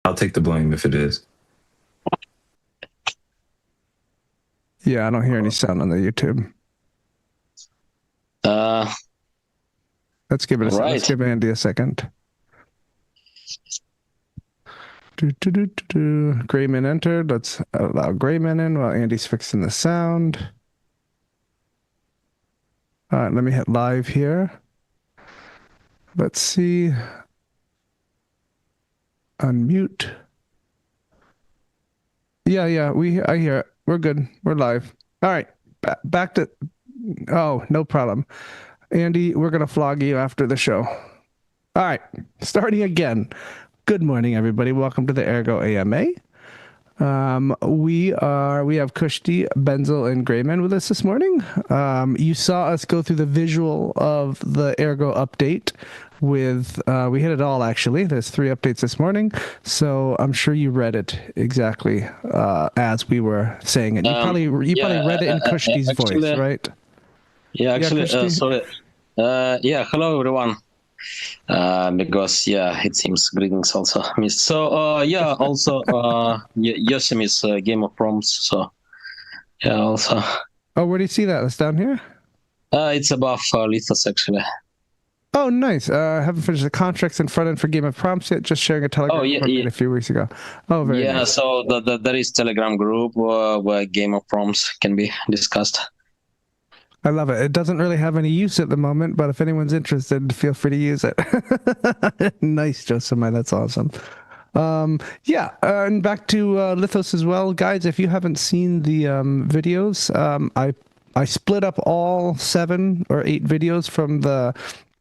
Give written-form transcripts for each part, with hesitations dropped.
I'll take the blame if it is. Yeah, I don't hear any sound on the YouTube. Let's give it. Let's give Andy a second. Grayman entered. Let's allow Grayman in while Andy's fixing the sound. All right, let me hit live here. Let's see. Unmute. Yeah, I hear it. We're good. We're live. All right, back to. Oh, no problem. Andy, we're gonna flog you after the show. All right, starting again. Good morning, everybody. Welcome to the Ergo AMA. We have Kushti, Benzel, and Grayman with us this morning. You saw us go through the visual of the Ergo update with, we hit it all actually. There's 3 updates this morning. So I'm sure you read it exactly as we were saying it. You probably read it in Kushti's voice, right? Yeah, actually, sorry. Hello everyone. Because it seems greetings also missed. So also Yosemi's Game of Prompts. So also. Oh, where do you see that? It's down here. It's above Lithos actually. Oh, nice. Haven't finished the contracts in front end for Game of Prompts yet. Just sharing a Telegram a few weeks ago. Oh, very nice. So there is Telegram group where Game of Prompts can be discussed. I love it. It doesn't really have any use at the moment, but if anyone's interested, feel free to use it. Nice, Josemai. That's awesome. And back to Lithos as well. Guys, if you haven't seen the videos, I split up all 7 or 8 videos from the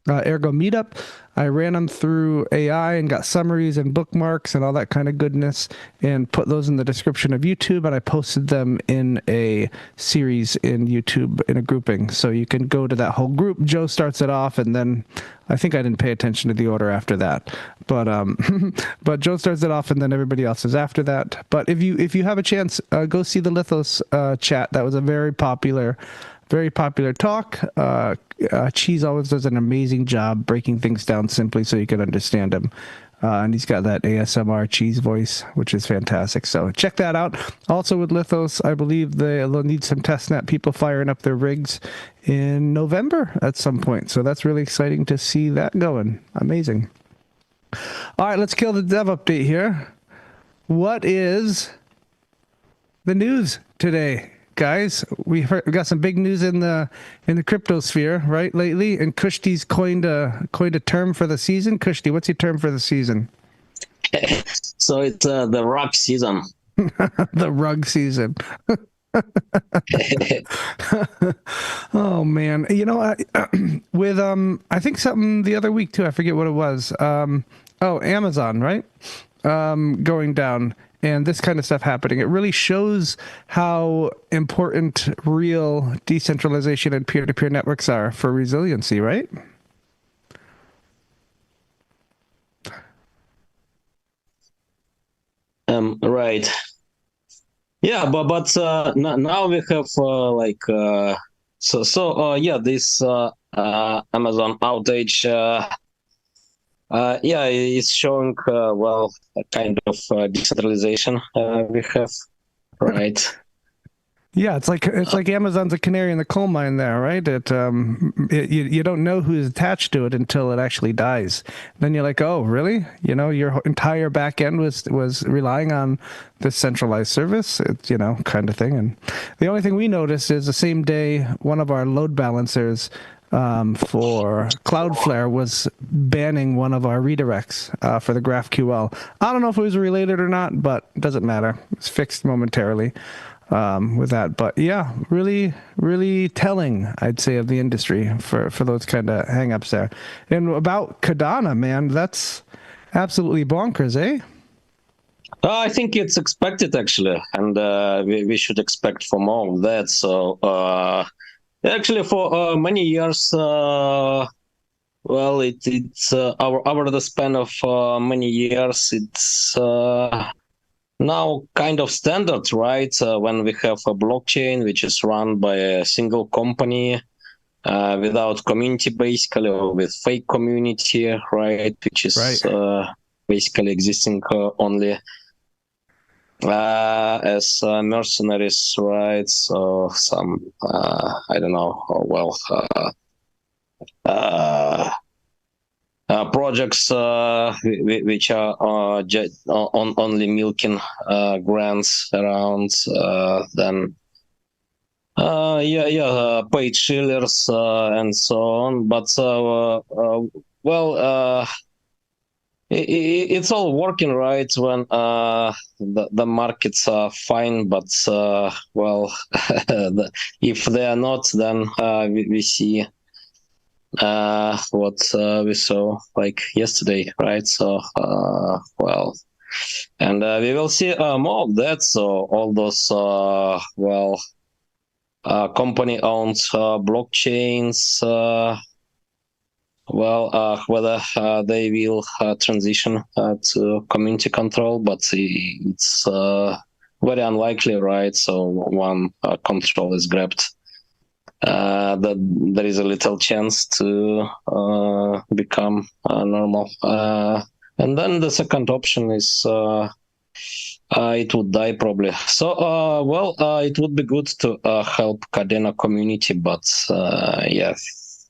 Ergo meetup. I ran them through AI and got summaries and bookmarks and all that kind of goodness and put those in the description of YouTube, and I posted them in a series in YouTube in a grouping. So you can go to that whole group. Joe starts it off, and then I think I didn't pay attention to the order after that. But but Joe starts it off, and then everybody else is after that. But if you have a chance, go see the Lithos chat. That was a very popular talk. Cheese always does an amazing job breaking things down simply so you can understand him. And he's got that ASMR Cheese voice, which is fantastic. So check that out. Also with Lithos, I believe they'll need some testnet people firing up their rigs in November at some point. So that's really exciting to see that going. Amazing. All right, let's kill the dev update here. What is the news today? Guys, we got some big news in the crypto sphere, right, lately, and Kushti's coined a term for the season. Kushti, what's your term for the season? So it's the rug season. The rug season. Oh man, you know, with I think something the other week too. I forget what it was. Amazon, right? Going down. And this kind of stuff happening. It really shows how important real decentralization and peer-to-peer networks are for resiliency, right? Right. Yeah, but now we have this Amazon outage. It's showing a kind of decentralization we have, right? Yeah, it's like Amazon's a canary in the coal mine there, right? You don't know who's attached to it until it actually dies. Then you're like, oh, really? You know, your entire back end was relying on this centralized service, kind of thing. And the only thing we noticed is the same day one of our load balancers for Cloudflare was banning one of our redirects for the GraphQL. I don't know if it was related or not, but it doesn't matter. It's fixed momentarily with that. But yeah, really, really telling, I'd say, of the industry for those kind of hangups there. And about Cardano, man, that's absolutely bonkers, eh? I think it's expected, actually, and we should expect for more of that. So actually, for many years, it's over the span of many years, it's now kind of standard, right? When we have a blockchain which is run by a single company without community, basically, or with fake community, right? Which is basically existing only as mercenaries, right? So some I don't know, projects which are only milking grants around, then paid shillers and so on. But it's all working right when the markets are fine, but if they are not, then we see what we saw like yesterday, right? So and we will see more of that. So all those company-owned blockchains, whether they will transition to community control, but it's very unlikely, right? So one control is grabbed, that there is a little chance to become normal. And then the second option is it would die probably. So, it would be good to help Cardano community, but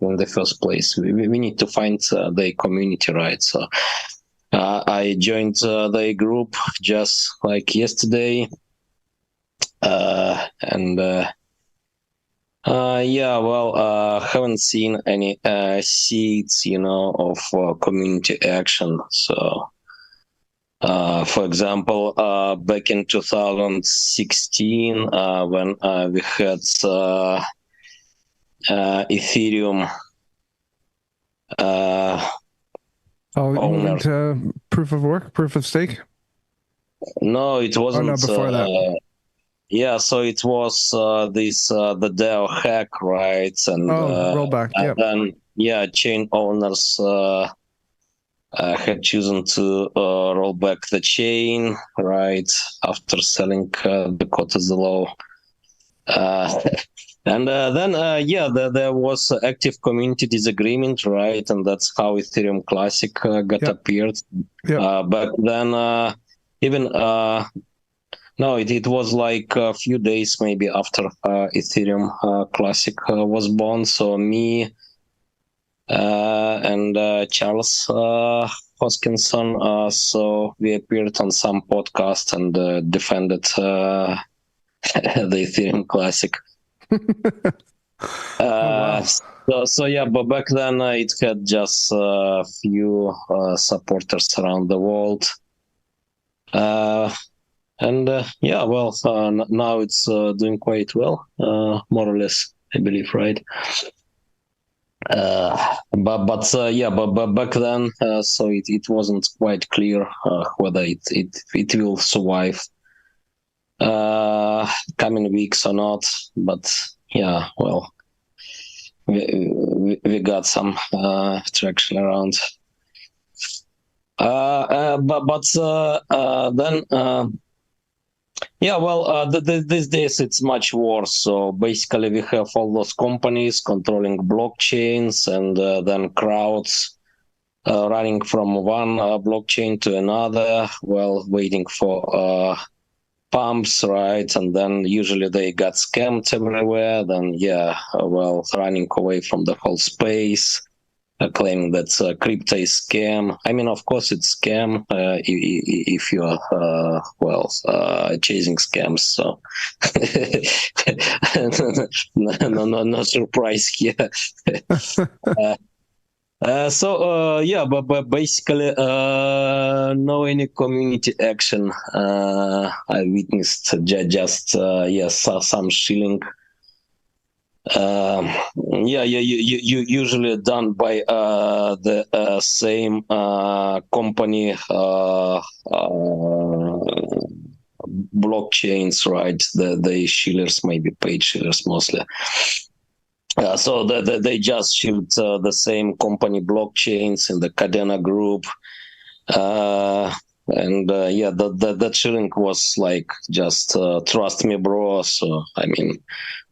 in the first place, we need to find the community, right? So, I joined the group just like yesterday, and haven't seen any seeds, of community action. So, for example, back in 2016, when we had Ethereum you meant proof of work, proof of stake? No, it wasn't. Oh, no, before that. Yeah, so it was the DAO hack, right? And rollback. And then chain owners had chosen to roll back the chain, right, after selling the code as the low. And then there was active community disagreement, right? And that's how Ethereum Classic got appeared. Back then, it was like a few days maybe after Ethereum Classic was born. So me and Charles Hoskinson, so we appeared on some podcast and defended the Ethereum Classic. Wow. But back then it had just a few supporters around the world. Now it's doing quite well, more or less, I believe, right? But back then, so it wasn't quite clear whether it will survive coming weeks or not. But we got some traction around. These days it's much worse. So basically we have all those companies controlling blockchains, and then crowds running from one blockchain to another while waiting for pumps, right? And then usually they got scammed everywhere. Then running away from the whole space, claiming that crypto is scam. I mean, of course it's scam if you are chasing scams. So no surprise here. But basically, no any community action. I witnessed just some shilling. Usually done by the same company blockchains, right? The shillers, maybe paid shillers mostly. So they just shield the same company blockchains in the Cardano group. That shilling was like just trust me, bro. So I mean,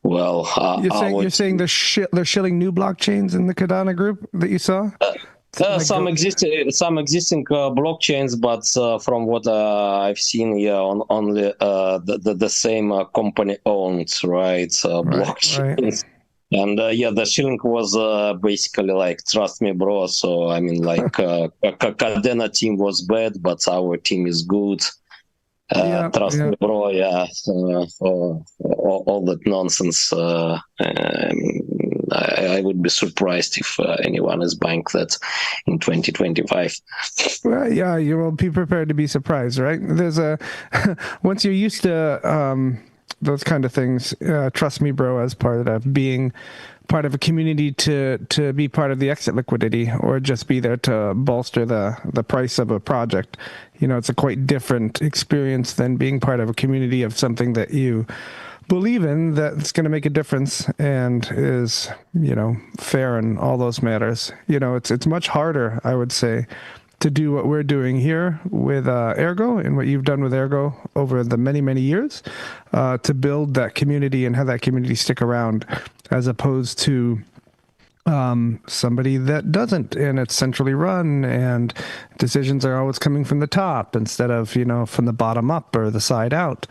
you're saying they're shilling new blockchains in the Cardano group that you saw? Like Some go, existing blockchains, but from what I've seen, only the same company owns, right, right, right. blockchains. And the shilling was basically like trust me, bro. So I mean, like Cadena team was bad, but our team is good. Yeah, Trust yeah. me, bro. Yeah, all that nonsense. I would be surprised if anyone is buying that in 2025. Well, yeah, you will be prepared to be surprised, right? There's a once you're used to those kind of things, trust me, bro, as part of being part of a community to be part of the exit liquidity or just be there to bolster the price of a project. You know, it's a quite different experience than being part of a community of something that you believe in that's going to make a difference and is, you know, fair in all those matters. You know, it's much harder, I would say, to do what we're doing here with Ergo and what you've done with Ergo over the many years, to build that community and have that community stick around, as opposed to somebody that doesn't, and it's centrally run and decisions are always coming from the top instead of, you know, from the bottom up or the side out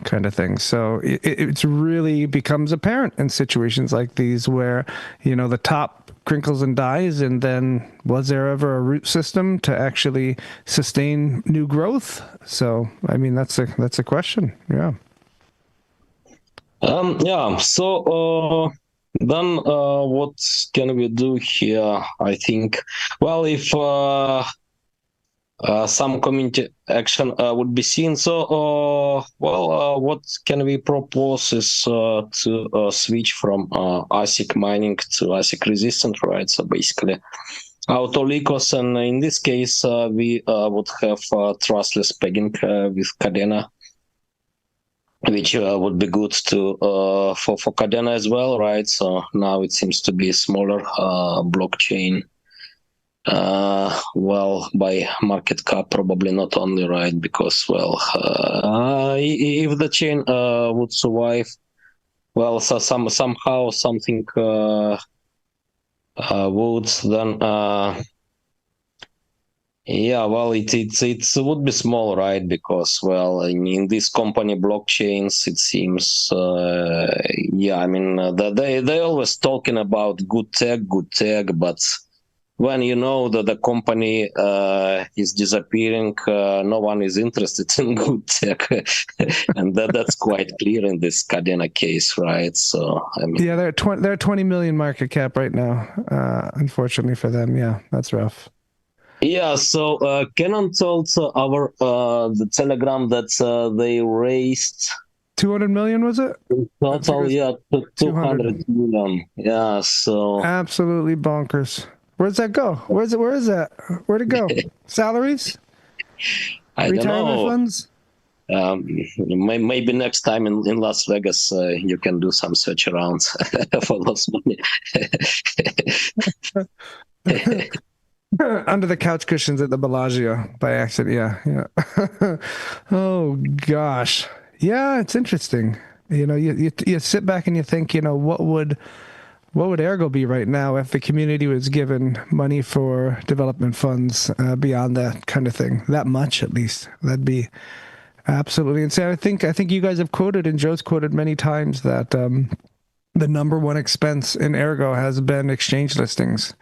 kind of thing. So it's really becomes apparent in situations like these where, you know, the top crinkles and dies, and then was there ever a root system to actually sustain new growth? So I mean, that's a question. Yeah. Yeah. So then, what can we do here? I think, well, if some community action would be seen. So, what can we propose is to switch from ASIC mining to ASIC resistant, right? So basically, Autolicos, and in this case, we would have trustless pegging with Cadena, which would be good to for Cadena as well, right? So now it seems to be a smaller blockchain. Well, by market cap, probably not only, right? Because, well, if the chain would survive, well, so somehow something would then, yeah, well, it would be small, right? Because, well, in this company blockchains, it seems, yeah, I mean, they always talking about good tech, but when you know that the company is disappearing, no one is interested in good tech, and that's quite clear in this Cadena case, right? So I mean, Yeah, they're 20 million market cap right now. Unfortunately for them, yeah, that's rough. yeah. So Canon told our the Telegram that they raised 200 million, was it? I think it total, was yeah, 200 200. million. Yeah. So Absolutely bonkers. Where's that go? Where is that? Where'd it go? Salaries? I don't Retirement know. funds? Maybe next time in Las Vegas, you can do some search arounds for those money. Under the couch cushions at the Bellagio by accident. Yeah, yeah. Oh gosh. Yeah, it's interesting. You know, you sit back and you think, you know, what would Ergo be right now if the community was given money for development funds beyond that kind of thing? That much, at least. That'd be absolutely insane. I think you guys have quoted, and Joe's quoted many times, that the number one expense in Ergo has been exchange listings.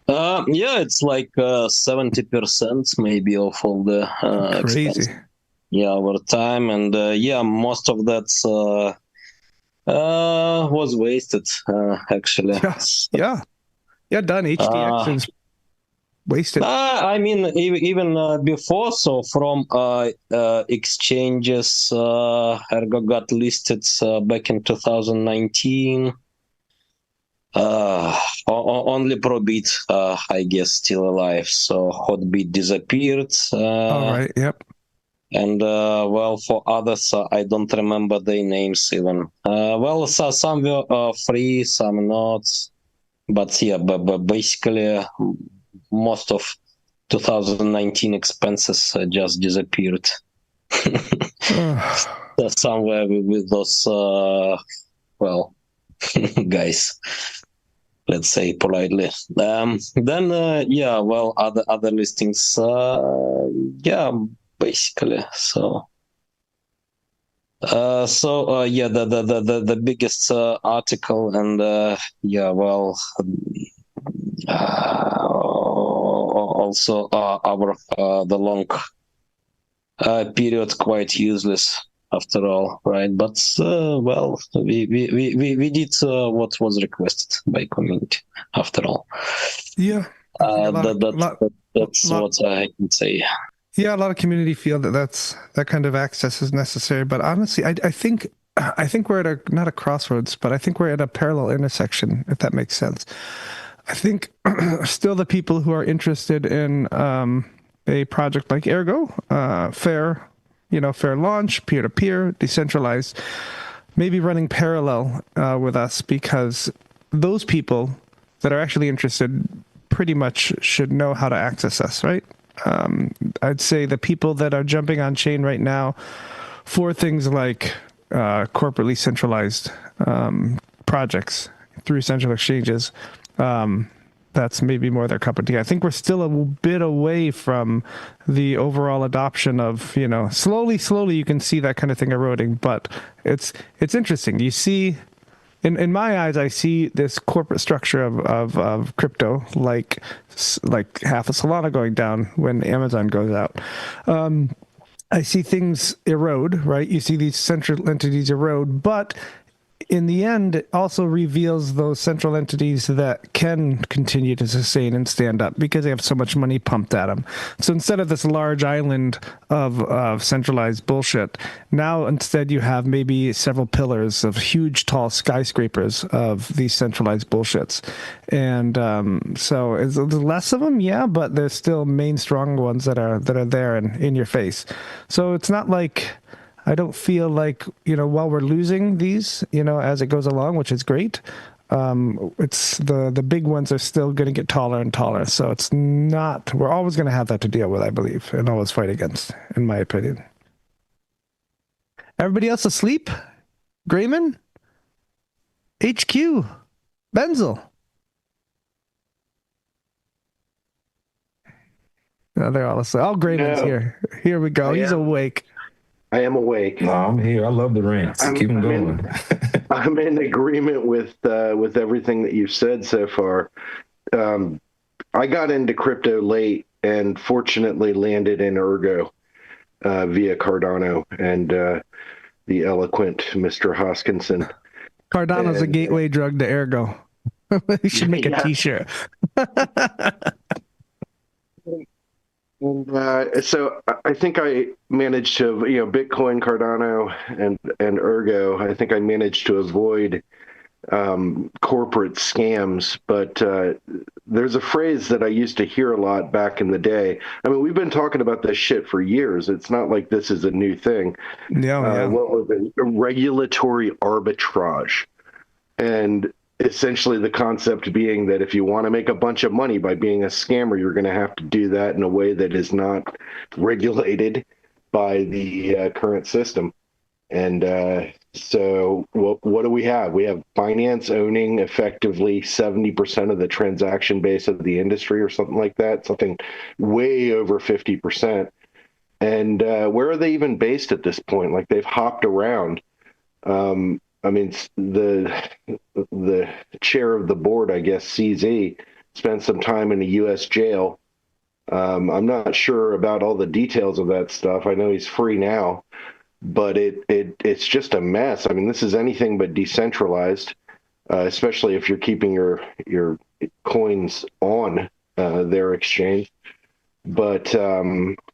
Yeah, it's like 70% maybe of all the expense. Crazy. Yeah, over time, and yeah, most of that was wasted actually. Yeah, yeah, yeah. Done. HDX Uh, is wasted. I mean, even before, so from exchanges, Ergo got listed back in 2019. Only Probit, I guess, still alive. So Hotbit disappeared. All right. Yep. And well, for others, I don't remember their names even. Well, so some were free, some not. But yeah, but basically, most of 2019 expenses just disappeared. Somewhere with those, well, guys. let's say politely. Then yeah, well, other listings, yeah, basically. Yeah, the biggest article, and yeah, well, also our the long period quite useless after all, right? But well, we did what was requested by community after all. Yeah, I think That's lot, what I can say. yeah, a lot of community feel that that kind of access is necessary. But honestly, I think we're at a not a crossroads, but I think we're at a parallel intersection, if that makes sense. I think still the people who are interested in a project like Ergo, fair, fair launch, peer to peer, decentralized, maybe running parallel with us, because those people that are actually interested pretty much should know how to access us, right? I'd say the people that are jumping on chain right now for things like corporately centralized projects through central exchanges, that's maybe more their cup of tea. I think we're still a bit away from the overall adoption of, slowly you can see that kind of thing eroding, but it's interesting. You see, in my eyes, I see this corporate structure of crypto like half a Solana going down when Amazon goes out. I see things erode, right? You see these central entities erode, but in the end, it also reveals those central entities that can continue to sustain and stand up because they have so much money pumped at them. So instead of this large island of centralized bullshit, now instead you have maybe several pillars of huge, tall skyscrapers of these centralized bullshits. And so there's less of them, yeah, but there's still main strong ones that are there and in your face. So it's not like I don't feel like, while we're losing these, as it goes along, which is great, it's the big ones are still going to get taller and taller. So it's not, we're always going to have that to deal with, I believe, and always fight against, in my opinion. Everybody else asleep? Grayman? HQ? Benzel? No, they're all asleep. Oh, Grayman's here. Here we go. He's awake. I am awake. No, I'm here. I love the rants. Keep them going. I'm in agreement with everything that you've said so far. I got into crypto late and fortunately landed in Ergo via Cardano and the eloquent Mr. Hoskinson. Cardano's a gateway drug to Ergo. We should make a T-shirt. So I think I managed to, Bitcoin, Cardano, and Ergo. I think I managed to avoid corporate scams. But there's a phrase that I used to hear a lot back in the day. I mean, we've been talking about this shit for years. It's not like this is a new thing. Yeah. What was it? Regulatory arbitrage. And essentially the concept being that if you want to make a bunch of money by being a scammer, you're going to have to do that in a way that is not regulated by the current system. And so what do we have? We have Binance owning effectively 70% of the transaction base of the industry or something like that, something way over 50%. And where are they even based at this point? Like, they've hopped around. I mean, the chair of the board, I guess, CZ, spent some time in a U.S. jail. I'm not sure about all the details of that stuff. I know he's free now, but it's just a mess. I mean, this is anything but decentralized, especially if you're keeping your coins on their exchange. But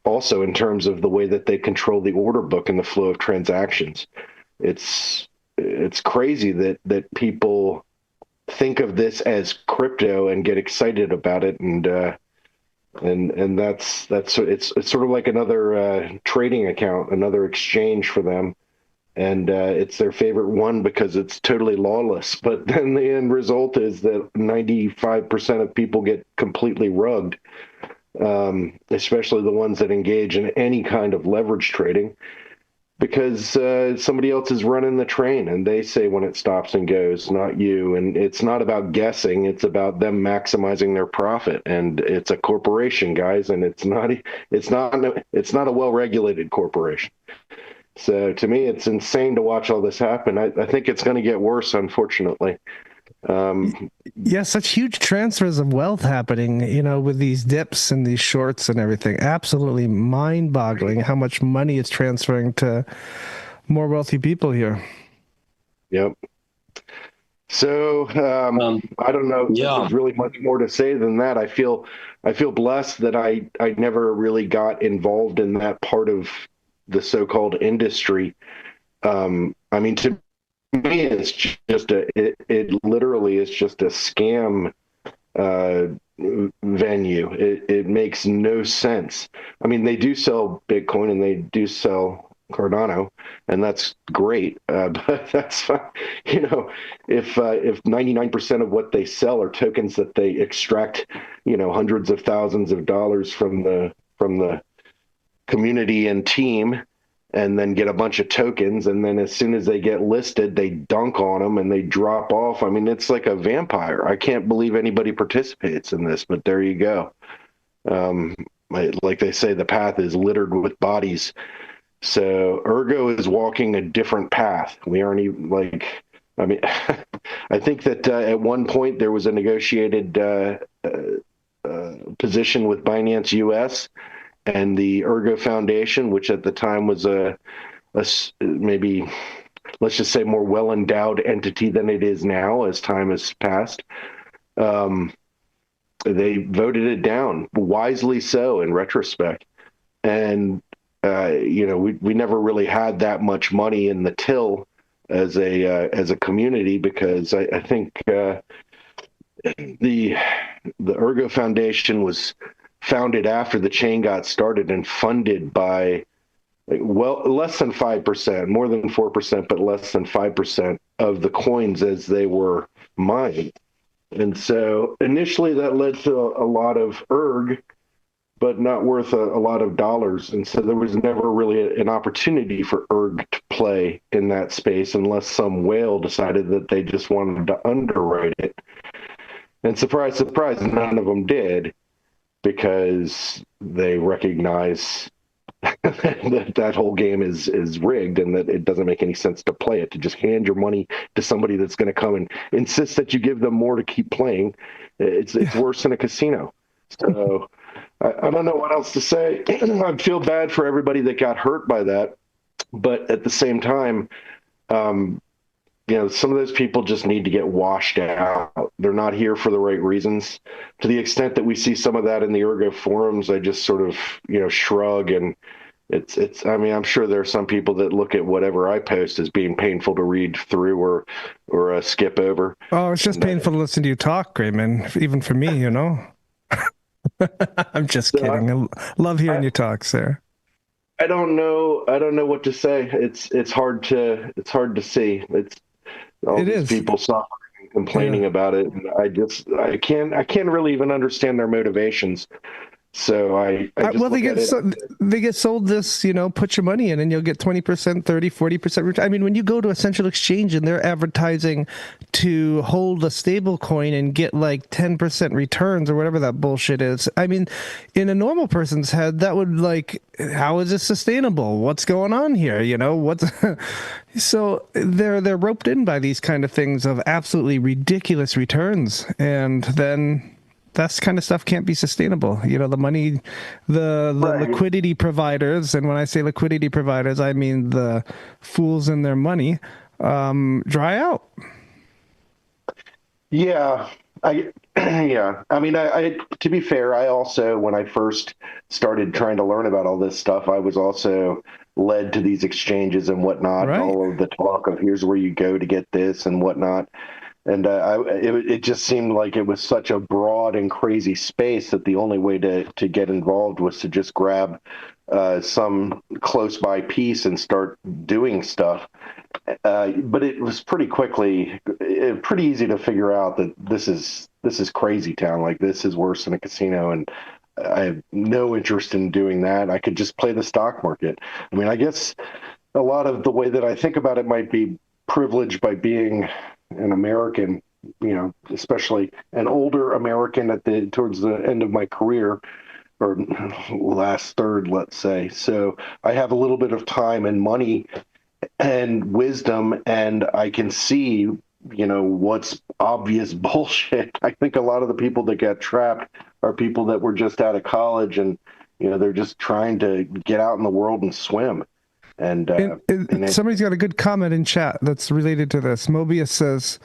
also in terms of the way that they control the order book and the flow of transactions. It's crazy that people think of this as crypto and get excited about it, and that's it's sort of like another trading account, another exchange for them, and it's their favorite one because it's totally lawless. But then the end result is that 95% of people get completely rugged, especially the ones that engage in any kind of leverage trading. because somebody else is running the train and they say when it stops and goes, not you. And it's not about guessing; it's about them maximizing their profit. And it's a corporation, guys, and it's not a well-regulated corporation. So to me, it's insane to watch all this happen. I think it's going to get worse, unfortunately. Yeah, such huge transfers of wealth happening, with these dips and these shorts and everything. Absolutely mind-boggling how much money is transferring to more wealthy people here. Yep. So I don't know if there's really much more to say than that. I feel blessed that I never really got involved in that part of the so-called industry. I mean, to me, it's just it literally is just a scam venue. It makes no sense. I mean, they do sell Bitcoin and they do sell Cardano, and that's great. But that's fine. If 99% of what they sell are tokens that they extract, hundreds of thousands of dollars from the community and team, and then get a bunch of tokens, and then as soon as they get listed, they dunk on them and they drop off. I mean, it's like a vampire. I can't believe anybody participates in this, but there you go. Like they say, the path is littered with bodies. So Ergo is walking a different path. We aren't even I mean, I think that at one point there was a negotiated position with Binance US and the Ergo Foundation, which at the time was a maybe, let's just say, more well-endowed entity than it is now as time has passed. They voted it down, wisely so in retrospect. And, we never really had that much money in the till as a community, because I think the Ergo Foundation was founded after the chain got started and funded by, less than 5%, more than 4%, but less than 5% of the coins as they were mined. And so initially that led to a lot of erg, but not worth a lot of dollars. And so there was never really an opportunity for erg to play in that space unless some whale decided that they just wanted to underwrite it. And surprise, surprise, none of them did, because they recognize that whole game is rigged, and that it doesn't make any sense to play it, to just hand your money to somebody that's going to come and insist that you give them more to keep playing. It's worse than a casino. So I don't know what else to say. I feel bad for everybody that got hurt by that, but at the same time, some of those people just need to get washed out. They're not here for the right reasons. To the extent that we see some of that in the Ergo forums, I just sort of, shrug. And I mean, I'm sure there are some people that look at whatever I post as being painful to read through or skip over. Oh, it's just painful to listen to you talk, Grayman, even for me, I'm just kidding. I love hearing you talk, sir. I don't know what to say. It's hard to see. It's all these people suffering and complaining about it. And I can't really even understand their motivations. So they get sold this, put your money in and you'll get 20%, 30, 40% return. I mean, when you go to a central exchange and they're advertising to hold a stable coin and get like 10% returns or whatever that bullshit is. I mean, in a normal person's head, that would how is this sustainable? What's going on here? So they're roped in by these kind of things of absolutely ridiculous returns. And then that kind of stuff can't be sustainable. The money, the liquidity providers, and when I say liquidity providers, I mean the fools in their money, dry out. Yeah. I mean, to be fair, I also, when I first started trying to learn about all this stuff, I was also led to these exchanges and whatnot, right. All of the talk of here's where you go to get this and whatnot. And it just seemed like it was such a broad and crazy space that the only way to get involved was to just grab some close by piece and start doing stuff. But it was pretty easy to figure out that this is crazy town. Like, this is worse than a casino, and I have no interest in doing that. I could just play the stock market. I mean, I guess a lot of the way that I think about it might be privileged by being an American, especially an older American towards the end of my career, or last third, let's say. So I have a little bit of time and money and wisdom, and I can see, what's obvious bullshit. I think a lot of the people that get trapped are people that were just out of college, and they're just trying to get out in the world and swim. And somebody's got a good comment in chat that's related to this. Mobius says,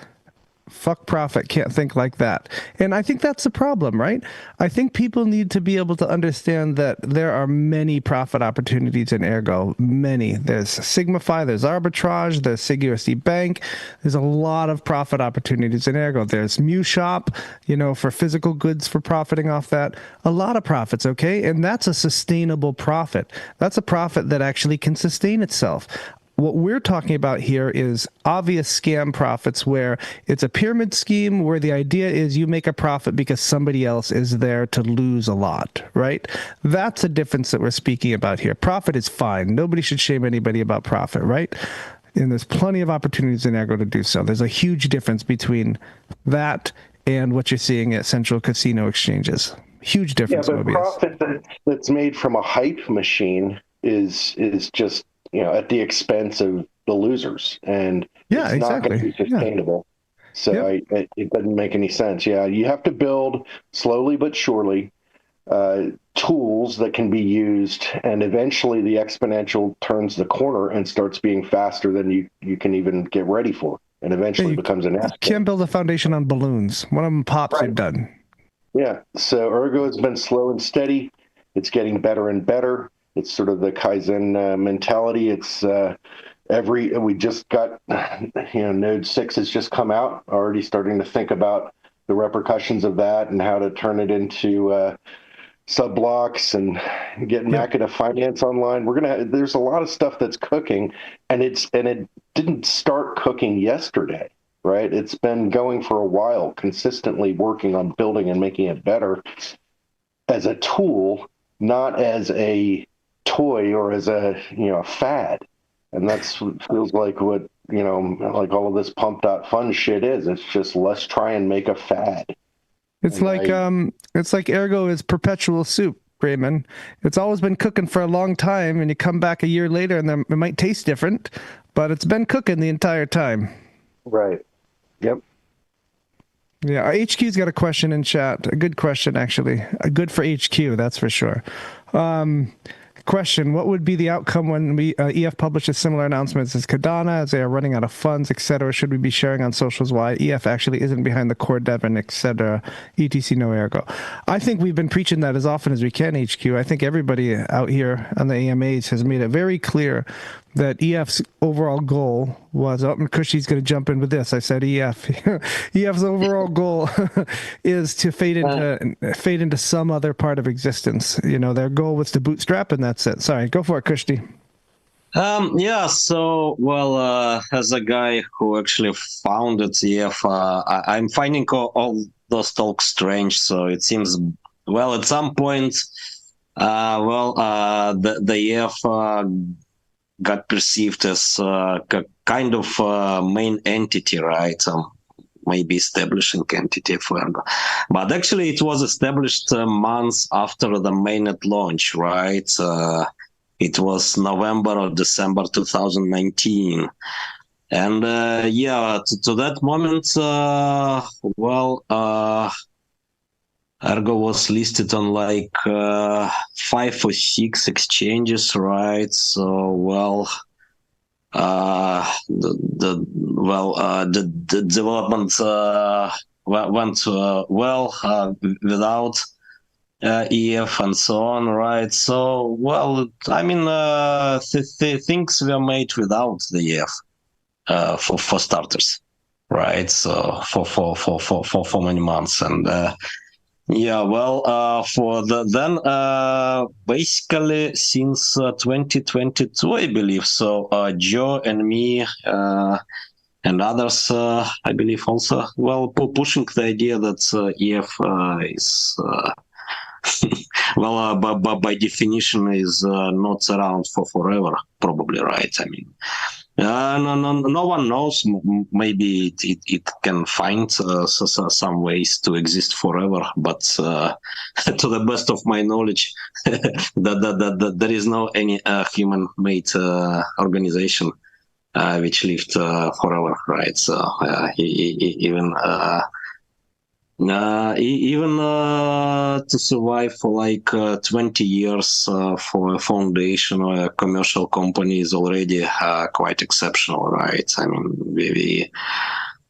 fuck profit, can't think like that. And I think that's the problem, right? I think people need to be able to understand that there are many profit opportunities in Ergo. Many. There's Signify, there's arbitrage, there's SigUSD Bank. There's a lot of profit opportunities in Ergo. There's MuShop, for physical goods, for profiting off that. A lot of profits, okay? And that's a sustainable profit. That's a profit that actually can sustain itself. What we're talking about here is obvious scam profits where it's a pyramid scheme where the idea is you make a profit because somebody else is there to lose a lot, right? That's a difference that we're speaking about here. Profit is fine. Nobody should shame anybody about profit, right? And there's plenty of opportunities in Ergo to do so. There's a huge difference between that and what you're seeing at central casino exchanges. Huge difference. Yeah, but profit that's made from a hype machine is just at the expense of the losers, and it's not going to be sustainable. So it doesn't make any sense. Yeah, you have to build slowly but surely tools that can be used, and eventually the exponential turns the corner and starts being faster than you can even get ready for, and eventually becomes an asset. You can't build a foundation on balloons. One of them pops, you're done. Yeah, so Ergo has been slow and steady. It's getting better and better. It's sort of the Kaizen mentality. It's we just got, Node 6 has just come out, already starting to think about the repercussions of that and how to turn it into sub-blocks and get Makita Finance online. There's a lot of stuff that's cooking, and it didn't start cooking yesterday, right? It's been going for a while, consistently working on building and making it better as a tool, not as a toy or as a fad. And that's feels like what like all of this pump.fun shit is. It's just, let's try and make a fad. It's like Ergo is perpetual soup, Raymond. It's always been cooking for a long time, and you come back a year later and it might taste different, but it's been cooking the entire time. Right. Yep. Yeah, our HQ's got a question in chat. A good question, actually. Good for HQ, that's for sure. Question: what would be the outcome when EF publishes similar announcements as Cardano, as they are running out of funds, etc.? Should we be sharing on socials why EF actually isn't behind the core dev and etc.? ETC no Ergo. I think we've been preaching that as often as we can, HQ. I think everybody out here on the AMAs has made it very clear that EF's overall goal was, and Cushy's going to jump in with this. I said EF. EF's overall goal is to fade into some other part of existence. Their goal was to bootstrap, and that's it. Sorry, go for it, Kushti. As a guy who actually founded EF, I'm finding all those talks strange. So it seems, at some point, the EF got perceived as kind of main entity, right? Maybe establishing entity for Ergo. But actually it was established months after the mainnet launch, right? It was November or December 2019. And to that moment, Ergo was listed on like 5 or 6 exchanges, right? So, the development went without EF and so on, right? So, things were made without the EF for starters, right? So for many months. And basically since 2022, I believe. So Joe and me and others, I believe, also pushing the idea that EF is Well, but by definition is not around for forever, probably, right? I mean, no one knows. Maybe it can find some ways to exist forever, but to the best of my knowledge, that there is no any human-made organization which lived forever, right? So even to survive for like 20 years for a foundation or a commercial company is already quite exceptional, right? I mean, we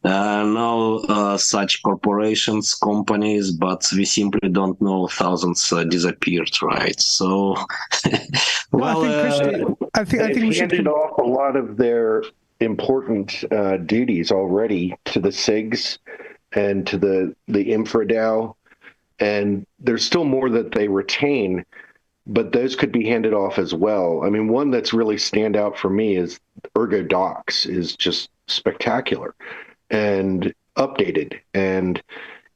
know such corporations, companies, but we simply don't know thousands disappeared, right? So, well, I think we should handed off a lot of their important duties already to the SIGs and to the InfraDAO, and there's still more that they retain, but those could be handed off as well. I mean, one that's really stand out for me is Ergo Docs is just spectacular and updated, and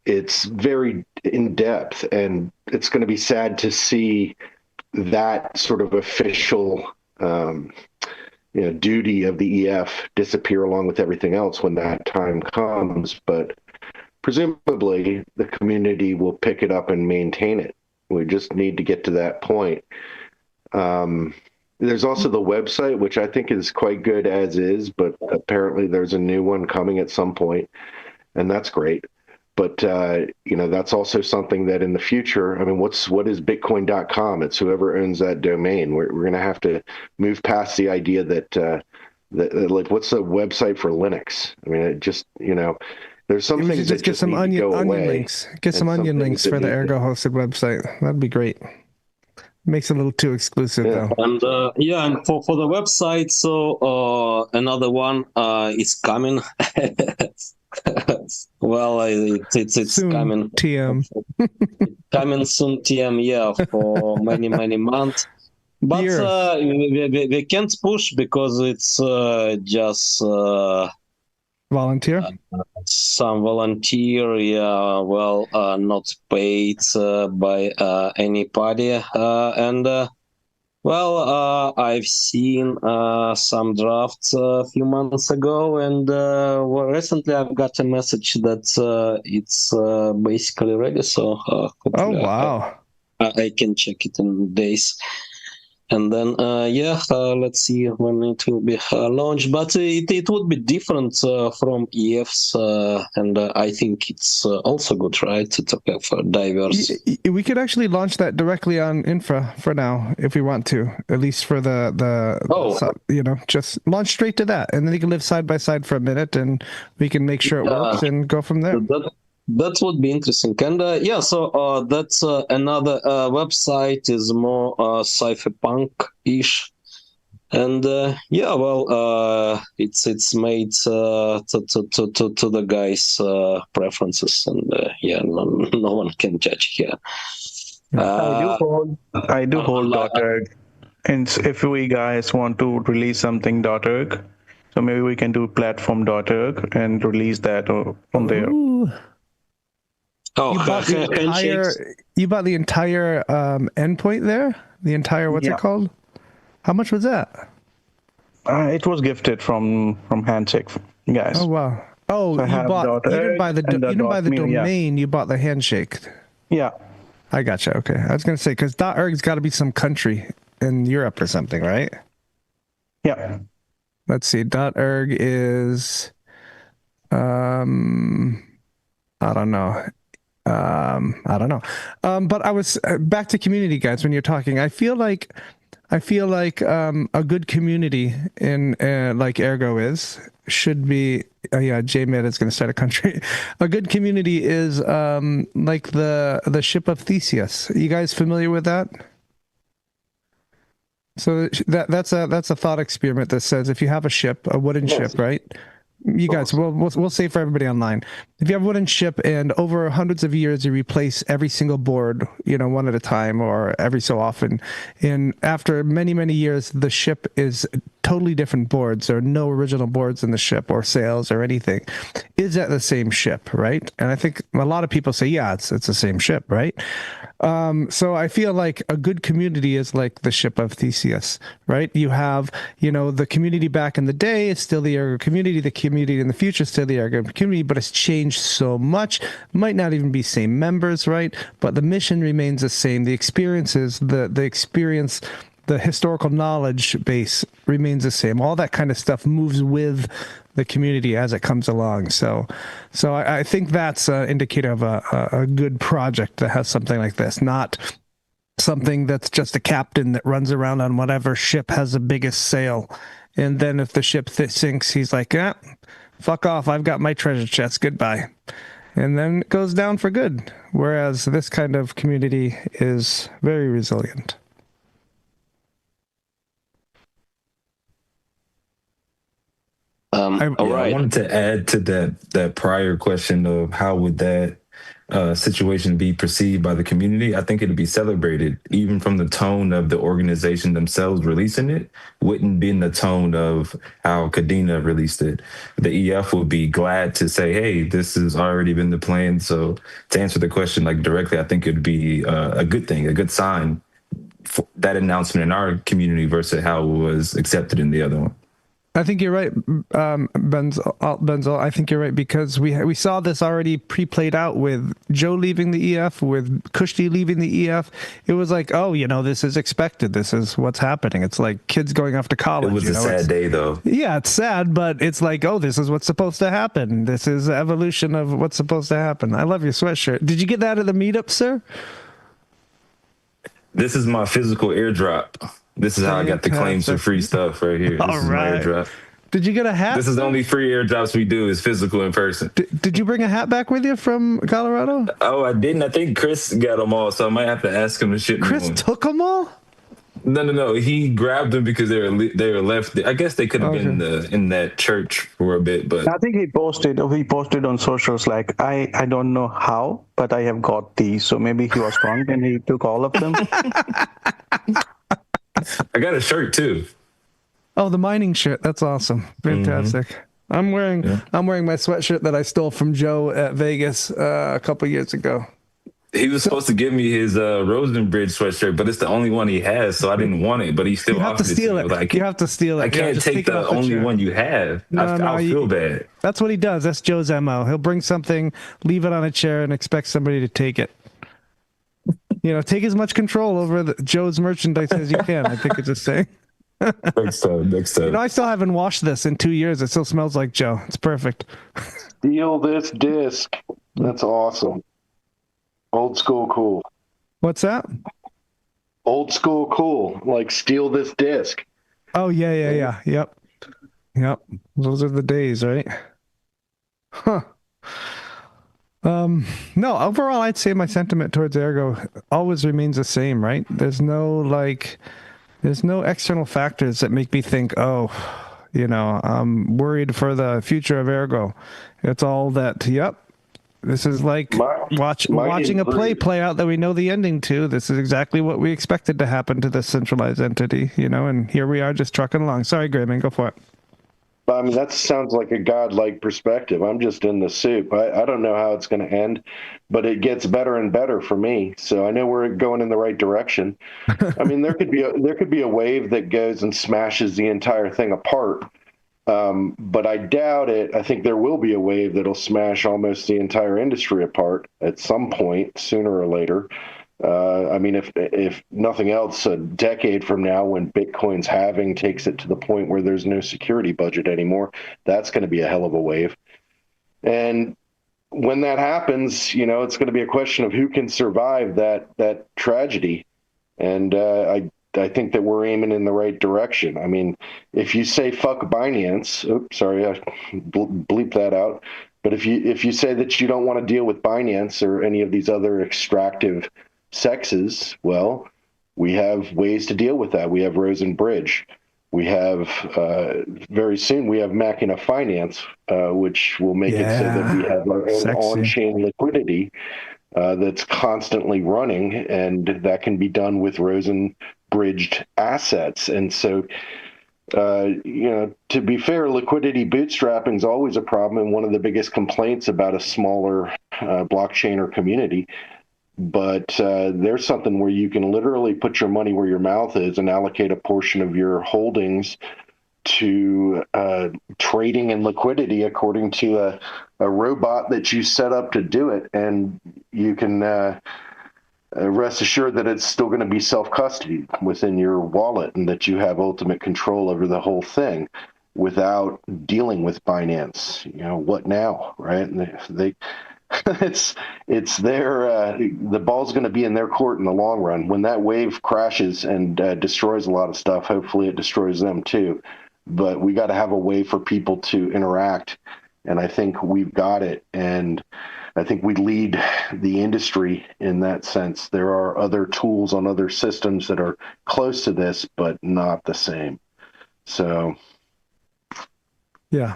it's very in depth, and it's going to be sad to see that sort of official duty of the EF disappear along with everything else when that time comes, but presumably the community will pick it up and maintain it. We just need to get to that point. There's also the website, which I think is quite good as is, but apparently there's a new one coming at some point, and that's great. But that's also something that in the future, I mean, what is Bitcoin.com? It's whoever owns that domain. We're going to have to move past the idea that like, what's a website for Linux? I mean, it just there's some things that get some onion links. Get some onion links for the Ergo hosted website. That'd be great. Makes it a little too exclusive though. And and for the website, so another one is coming. Well, it's soon, coming. TM. Coming soon, TM. Yeah, for many months. But we can't push because it's just volunteer. Some volunteer, not paid by anybody, and I've seen some drafts a few months ago, and recently I've got a message that it's basically ready. So wow! I can check it in days. And then, let's see when it will be launched. But it would be different from EFs, and I think it's also good, right, to have diverse. We could actually launch that directly on Infra for now, if we want to, at least for just launch straight to that, and then you can live side by side for a minute, and we can make sure it works and go from there. That would be interesting. And so that's another website is more cypherpunk-ish. And it's made to the guys' preferences, and no one can judge here. I do hold .org, and if we guys want to release something .org, so maybe we can do platform.org and release that from there. Ooh. You bought the entire endpoint there? The entire, what's it called? How much was that? It was gifted from Handshake, guys. Oh, wow. Oh, so you didn't buy the domain, you bought the Handshake. Yeah. I gotcha, okay. I was going to say, because .org's got to be some country in Europe or something, right? Yeah. Let's see, .org is, I don't know. But I was back to community, guys. When you're talking, I feel like a good community in like Ergo should be. JMed is going to start a country. A good community is like the ship of Theseus. You guys familiar with that? So that's a thought experiment that says if you have a ship, a wooden ship, right? You guys, we'll say for everybody online, if you have a wooden ship and over hundreds of years you replace every single board, one at a time or every so often, and after many years the ship is totally different boards. There are no original boards in the ship or sails or anything. Is that the same ship, right? And I think a lot of people say, yeah, it's the same ship, right? So I feel like a good community is like the ship of Theseus, right? You have, the community back in the day is still the Ergo community. The community in the future is still the Ergo community, but it's changed so much. Might not even be same members, right? But the mission remains the same. The experiences, the experience, the historical knowledge base remains the same. All that kind of stuff moves with the community as it comes along. So I think that's an indicator of a good project that has something like this, not something that's just a captain that runs around on whatever ship has the biggest sail. And then if the ship sinks, he's like, fuck off. I've got my treasure chest. Goodbye. And then it goes down for good. Whereas this kind of community is very resilient. All right. I wanted to add to that prior question of how would that situation be perceived by the community. I think it'd be celebrated, even from the tone of the organization themselves releasing it, wouldn't be in the tone of how Kadena released it. The EF would be glad to say, hey, this has already been the plan. So to answer the question like directly, I think it'd be a good thing, a good sign for that announcement in our community versus how it was accepted in the other one. I think you're right, Benzel. I think you're right because we saw this already pre-played out with Joe leaving the EF, with Kushti leaving the EF. It was like, oh, this is expected. This is what's happening. It's like kids going off to college. It was a sad day, though. Yeah, it's sad, but it's like, oh, this is what's supposed to happen. This is the evolution of what's supposed to happen. I love your sweatshirt. Did you get that at the meetup, sir? This is my physical airdrop. This is how I got the claims for free stuff right here. This is my airdrop. Did you get a hat? This is the only free airdrops we do is physical in person. Did you bring a hat back with you from Colorado? Oh, I didn't. I think Chris got them all, so I might have to ask him to ship me one. Chris took them all? No. He grabbed them because they were left. I guess they could have been in that church for a bit, but I think he posted on socials like I don't know how, but I have got these. So maybe he was wrong and he took all of them. I got a shirt too. Oh, the mining shirt. That's awesome. Fantastic. Mm-hmm. I'm wearing my sweatshirt that I stole from Joe at Vegas a couple years ago. He was supposed to give me his Rosenbridge sweatshirt, but it's the only one he has, so I didn't want it. But he still offered it to me. Like, you have to steal it. I can't take the only one you have. I'll feel bad. That's what he does. That's Joe's MO. He'll bring something, leave it on a chair, and expect somebody to take it. Take as much control over Joe's merchandise as you can. I think it's a saying. Next time. I still haven't washed this in 2 years. It still smells like Joe. It's perfect. Steal this disc. That's awesome. Old school cool. What's that? Old school cool. Like steal this disc. Oh, yeah. Yep. Those are the days, right? Huh. No, overall, I'd say my sentiment towards Ergo always remains the same, right? There's no external factors that make me think, I'm worried for the future of Ergo. It's all that, this is like watching a play out that we know the ending to. This is exactly what we expected to happen to this centralized entity, and here we are just trucking along. Sorry, Grayman, go for it. I mean, that sounds like a godlike perspective. I'm just in the soup. I don't know how it's going to end, but it gets better and better for me. So I know we're going in the right direction. I mean, there could be a wave that goes and smashes the entire thing apart. But I doubt it. I think there will be a wave that'll smash almost the entire industry apart at some point, sooner or later. I mean, if nothing else, a decade from now, when Bitcoin's halving takes it to the point where there's no security budget anymore, that's going to be a hell of a wave. And when that happens, it's going to be a question of who can survive that tragedy. And I think that we're aiming in the right direction. I mean, if you say fuck Binance, I bleep that out. But if you say that you don't want to deal with Binance or any of these other extractive sexes, well, we have ways to deal with that. We have Rosenbridge. We have very soon we have Machina Finance, which will make it so that we have our own on-chain liquidity that's constantly running, and that can be done with Rosenbridged assets. And so, to be fair, liquidity bootstrapping is always a problem, and one of the biggest complaints about a smaller blockchain or community. but there's something where you can literally put your money where your mouth is and allocate a portion of your holdings to trading and liquidity according to a robot that you set up to do it, and you can rest assured that it's still going to be self-custody within your wallet, and that you have ultimate control over the whole thing without dealing with Binance. What now, right? And they it's their the ball's going to be in their court in the long run. When that wave crashes and destroys a lot of stuff, hopefully it destroys them too. But we got to have a way for people to interact, and I think we've got it. And I think we lead the industry in that sense. There are other tools on other systems that are close to this, but not the same. So, Yeah.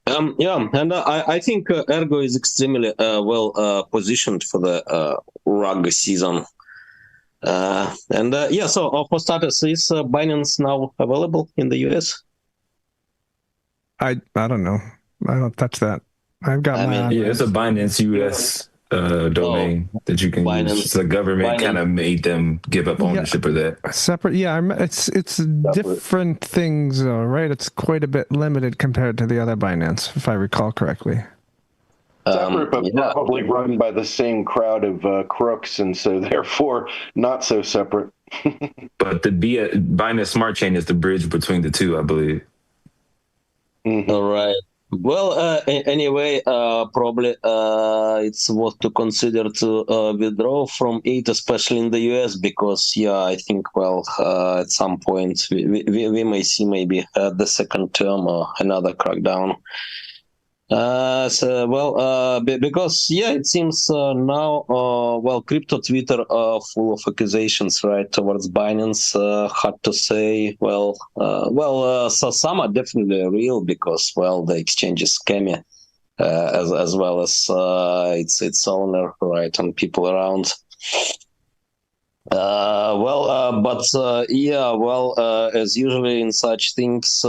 And I think Ergo is extremely well positioned for the rug season. So for starters, is Binance now available in the US? I don't know. I don't touch that. I've got Yeah, it's a Binance US domain that you can Binance. use. The government kind of made them give up ownership of that. separate. Yeah, it's different things, though, right? It's quite a bit limited compared to the other Binance, if I recall correctly. Separate, but probably run by the same crowd of crooks, and so therefore not so separate. But the Binance Smart Chain is the bridge between the two, I believe. Mm-hmm. All right. Well, anyway, probably it's worth to consider to withdraw from it, especially in the US, because, I think, at some point we may see maybe the second term or another crackdown. Because it seems now crypto Twitter full of accusations, right, towards Binance. Hard to say. So some are definitely real, because the exchange is scammy, as well as its owner, right, and people around. As usually in such things,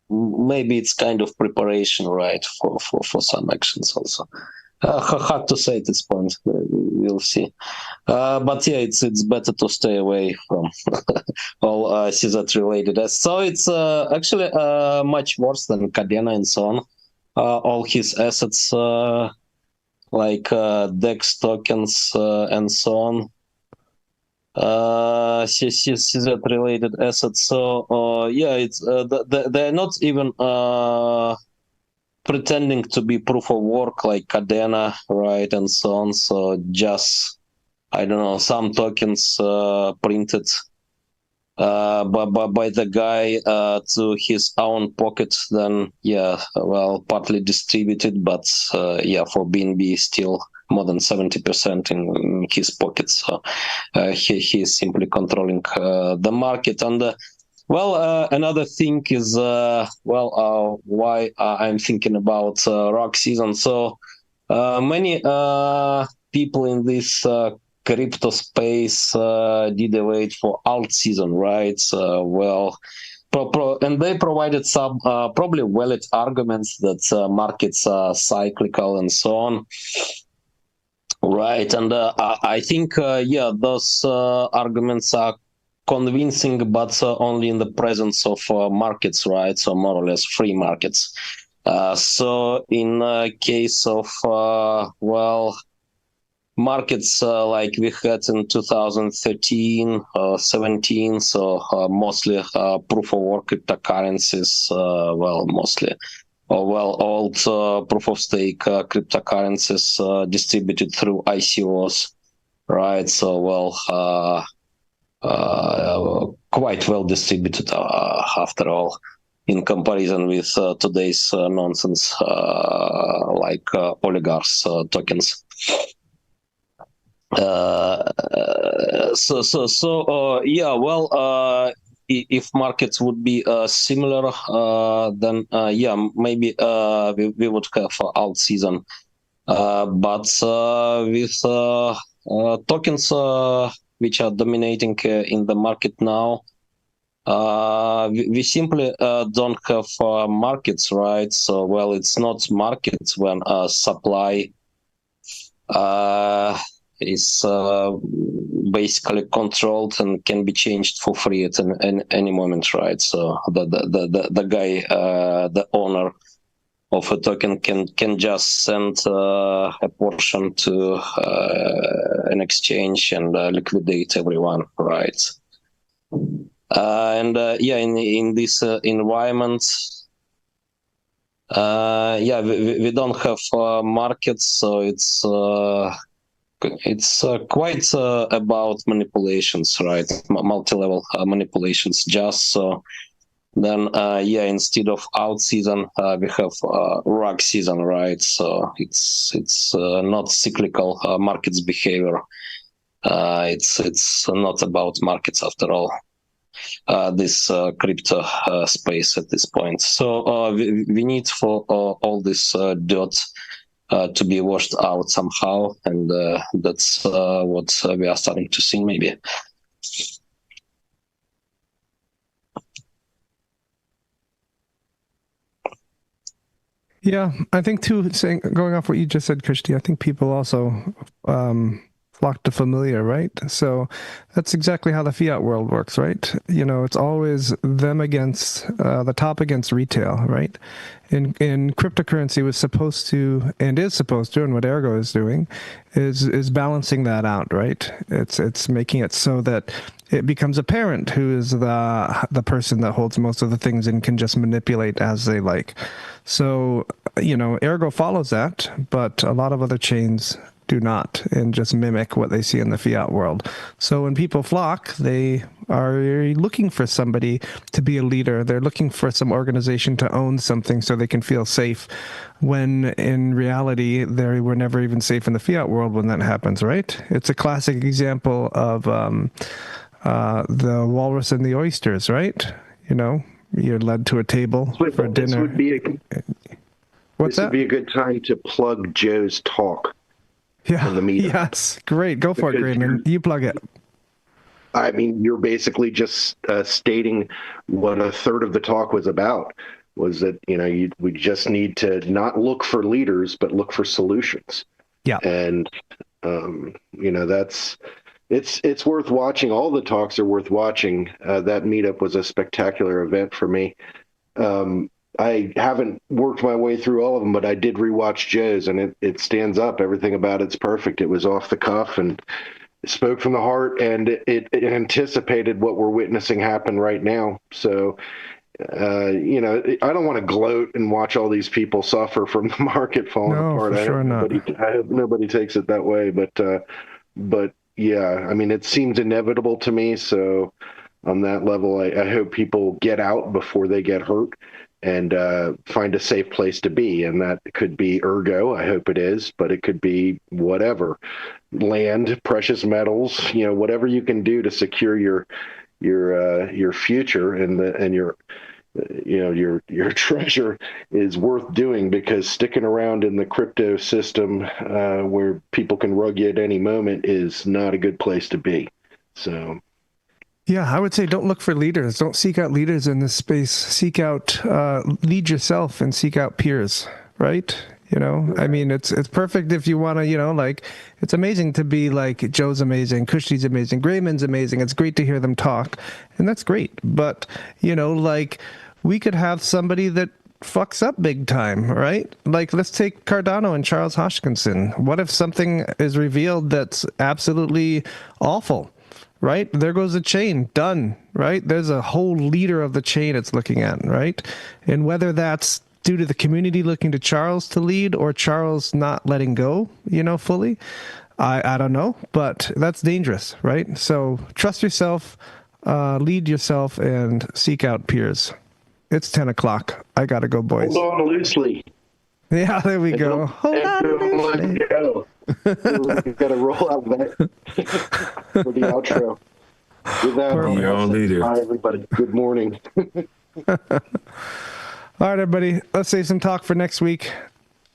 maybe it's kind of preparation, right, for some actions also. Hard to say at this point. We'll see. It's better to stay away from all CZ-related. So it's actually much worse than Cadena and so on. All his assets, like DEX tokens and so on, CZ-related assets. So it's they're not even pretending to be proof of work like Cadena, right, and so on. So just, I don't know, some tokens printed by the guy to his own pocket, then partly distributed, but for BNB still more than 70% in his pockets. So he is simply controlling the market. And another thing is why I'm thinking about rug season. So many people in this crypto space did wait for alt season, right? And they provided some probably valid arguments that markets are cyclical and so on. Right, and I think those arguments are convincing, but only in the presence of markets, right? So more or less free markets. So in case of markets like we had in 2013, 17, so mostly proof of work cryptocurrencies, mostly. Old proof of stake cryptocurrencies distributed through ICOs, right? So quite well distributed after all, in comparison with today's nonsense like oligarchs tokens. If markets would be similar, then maybe we would have alt season. But with tokens which are dominating in the market now, We simply don't have markets, right? So, well, it's not markets when supply is basically controlled and can be changed for free at any moment, right? So the guy, the owner of a token can just send a portion to an exchange and liquidate everyone, right? In this environment, we don't have markets, so it's quite about manipulations, right? Multi-level manipulations. Just so then, instead of out season, we have rug season, right? So it's not cyclical markets behavior. It's not about markets after all. This crypto space at this point. So we need for all this dirt to be washed out somehow, and that's what we are starting to see maybe. Yeah, I think too, going off what you just said, Krishti, I think people also flock to familiar, right? So that's exactly how the fiat world works, right? You know, it's always them against the top against retail, right? In cryptocurrency was supposed to and is supposed to, and what Ergo is doing is balancing that out, right? It's making it so that it becomes apparent who is the person that holds most of the things and can just manipulate as they like. So, you know, Ergo follows that, but a lot of other chains do not, and just mimic what they see in the fiat world. So when people flock, they are looking for somebody to be a leader. They're looking for some organization to own something so they can feel safe, when in reality, they were never even safe in the fiat world when that happens, right? It's a classic example of the walrus and the oysters, right? You know, you're led to a table for dinner. What's that? This would be a good time to plug Joe's talk. Yeah. Yes. Great. Go for it, Grayman. You plug it. I mean, you're basically just stating what a third of the talk was about. Was that, you know, we just need to not look for leaders, but look for solutions. Yeah. And you know, it's worth watching. All the talks are worth watching. That meetup was a spectacular event for me. I haven't worked my way through all of them, but I did rewatch Joe's, and it stands up. Everything about it's perfect. It was off the cuff and it spoke from the heart, and it anticipated what we're witnessing happen right now. So, you know, I don't want to gloat and watch all these people suffer from the market falling apart. For sure not. I hope nobody takes it that way, but yeah, I mean, it seems inevitable to me. So on that level, I hope people get out before they get hurt and find a safe place to be. And that could be Ergo, I hope it is, but it could be whatever. Land, precious metals, you know, whatever you can do to secure your future and your you know, your treasure is worth doing, because sticking around in the crypto system where people can rug you at any moment is not a good place to be. So yeah, I would say don't look for leaders. Don't seek out leaders in this space. Seek out, lead yourself and seek out peers, right? You know, I mean, it's perfect if you want to, you know, like, it's amazing to be like, Joe's amazing, Kushti's amazing, Grayman's amazing. It's great to hear them talk, and that's great. But, you know, like, we could have somebody that fucks up big time, right? Like, let's take Cardano and Charles Hoskinson. What if something is revealed that's absolutely awful? Right? There goes a chain. Done. Right? There's a whole leader of the chain it's looking at, right? And whether that's due to the community looking to Charles to lead, or Charles not letting go, you know, fully, I don't know, but that's dangerous, right? So trust yourself, lead yourself, and seek out peers. It's 10 o'clock. I gotta go, boys. Hold on loosely. Yeah, there we go. Hold on loosely. We've got to roll out that for the outro. With that, Your own leader. Hi, everybody. Good morning. All right, everybody. Let's save some talk for next week.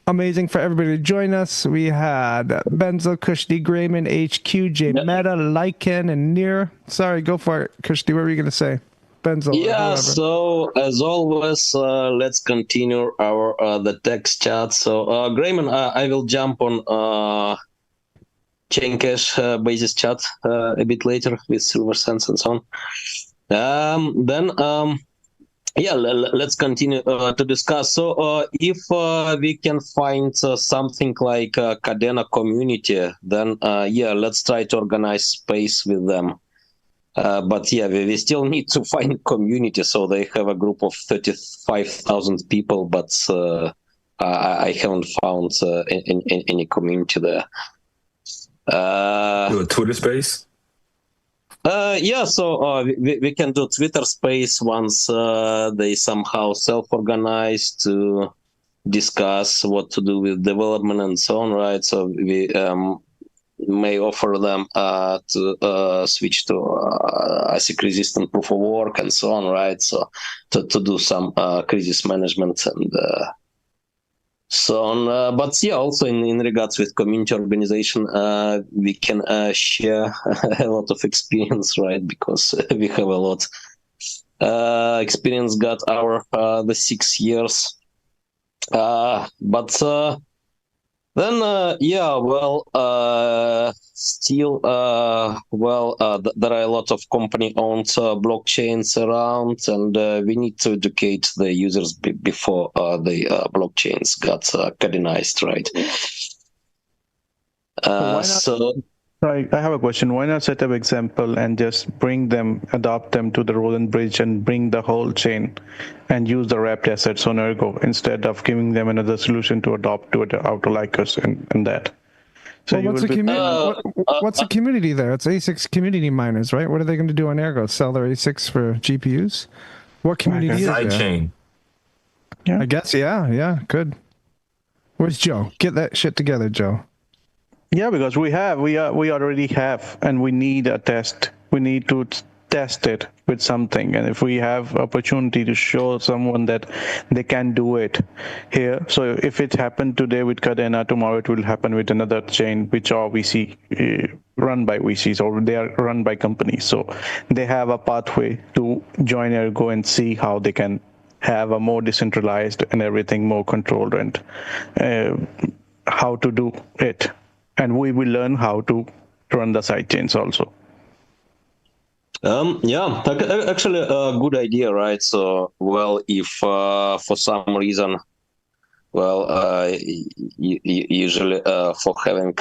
Amazing for everybody to join us. We had Benzo, Kushti, Grayman, HQ, J Meta, Lycan, and Near. Sorry, go for it, Kushti. What were you going to say? Benzel, or Yeah, whoever. so as always, let's continue our the text chat. So, Grayman, I will jump on chain cache basis chat a bit later with Silver Sands and so on. Yeah, let's continue to discuss. So, if we can find something like a Cadena community, then yeah, let's try to organize space with them. But yeah, we still need to find community. So they have a group of 35,000 people, but I haven't found any community there. Do a Twitter space? Yeah, so we can do Twitter space once they somehow self-organize to discuss what to do with development and so on, right? So we may offer them to switch to ASIC-resistant proof of work and so on, right? So to do some crisis management and so on. But yeah, also in regards with community organization, we can share a lot of experience, right? Because we have a lot experience got our the 6 years. But then, yeah, well, still, there are a lot of company-owned blockchains around, and we need to educate the users before the blockchains got cadenized, right? So I have a question. Why not set up example and just adopt them to the Roland Bridge and bring the whole chain and use the wrapped assets on Ergo instead of giving them another solution to adopt to Autolycus and that. So well, what's the community there? It's ASICs community miners, right? What are they going to do on Ergo? Sell their ASICs for GPUs? What community is there? Sidechain. Yeah. I guess, yeah, good. Where's Joe? Get that shit together, Joe. Yeah, because we already have, and we need a test. We need to test it with something, and if we have opportunity to show someone that they can do it here, so if it happened today with Cadena, tomorrow it will happen with another chain, which are VC run by VCs or they are run by companies. So they have a pathway to join Ergo and see how they can have a more decentralized and everything more controlled and how to do it. And we will learn how to run the sidechains also. Yeah, actually a good idea, right? So, well, if for some reason, well, usually for having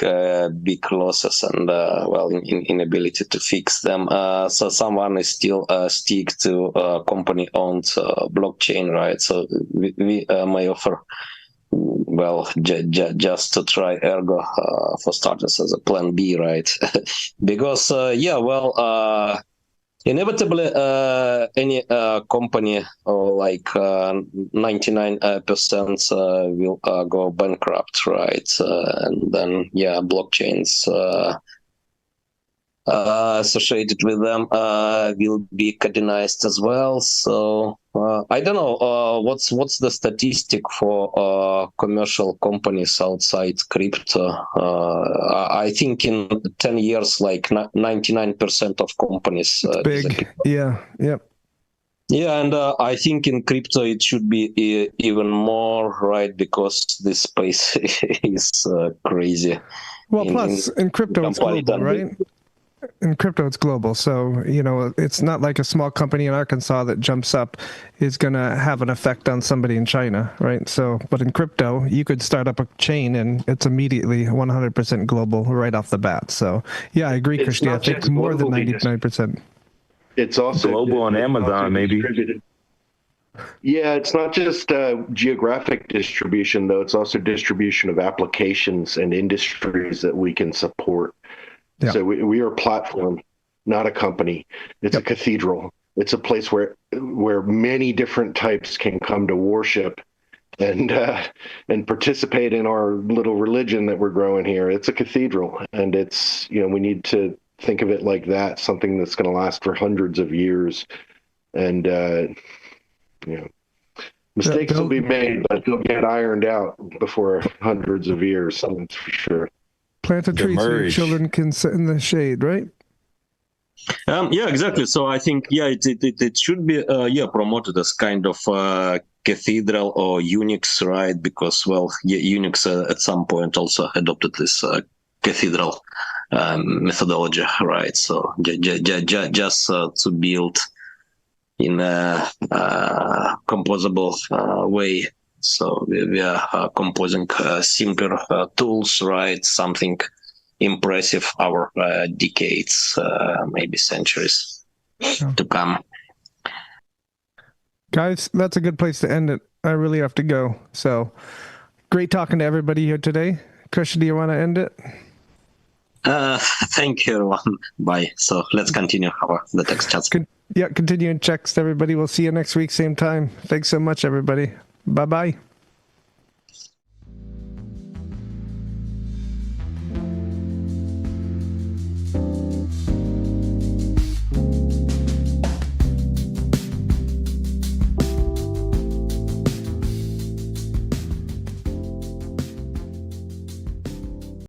big losses and well, inability to fix them, so someone is still stick to company-owned blockchain, right? So we may offer. Well, just to try Ergo for starters as a plan B, right? Because, yeah, well, inevitably, any company or like 99% will go bankrupt, right? And then, yeah, blockchains associated with them will be cadenized as well. So I don't know what's the statistic for commercial companies outside crypto. I think in 10 years, like 99% of companies. Big, yeah, yep. Yeah, and I think in crypto it should be even more, right? Because this space is crazy. Well, plus in crypto it's global, right? In crypto, it's global. So, you know, it's not like a small company in Arkansas that jumps up is going to have an effect on somebody in China, right? So, but in crypto, you could start up a chain and it's immediately 100% global right off the bat. So, yeah, I agree, Christy. I think more than 99%. It's also global on Amazon, maybe. Yeah, it's not just geographic distribution, though. It's also distribution of applications and industries that we can support. Yeah. So we are a platform, not a company. It's a cathedral. It's a place where many different types can come to worship and participate in our little religion that we're growing here. It's a cathedral, and it's, you know, we need to think of it like that, something that's going to last for hundreds of years. And you know, mistakes will be made, but they'll get ironed out before hundreds of years. That's for sure. Plant a tree so your children can sit in the shade, right? Yeah, exactly. So I think it should be promoted as kind of cathedral or Unix, right? Because Unix at some point also adopted this cathedral methodology, right? So just to build in a composable way. So we are composing simpler tools, right? Something impressive our decades, maybe centuries to come. Guys, that's a good place to end it. I really have to go. So great talking to everybody here today. Christian, do you want to end it? Thank you, everyone. Bye. So let's continue the text chats. Continue and checks, everybody. We'll see you next week, same time. Thanks so much, everybody. Bye-bye.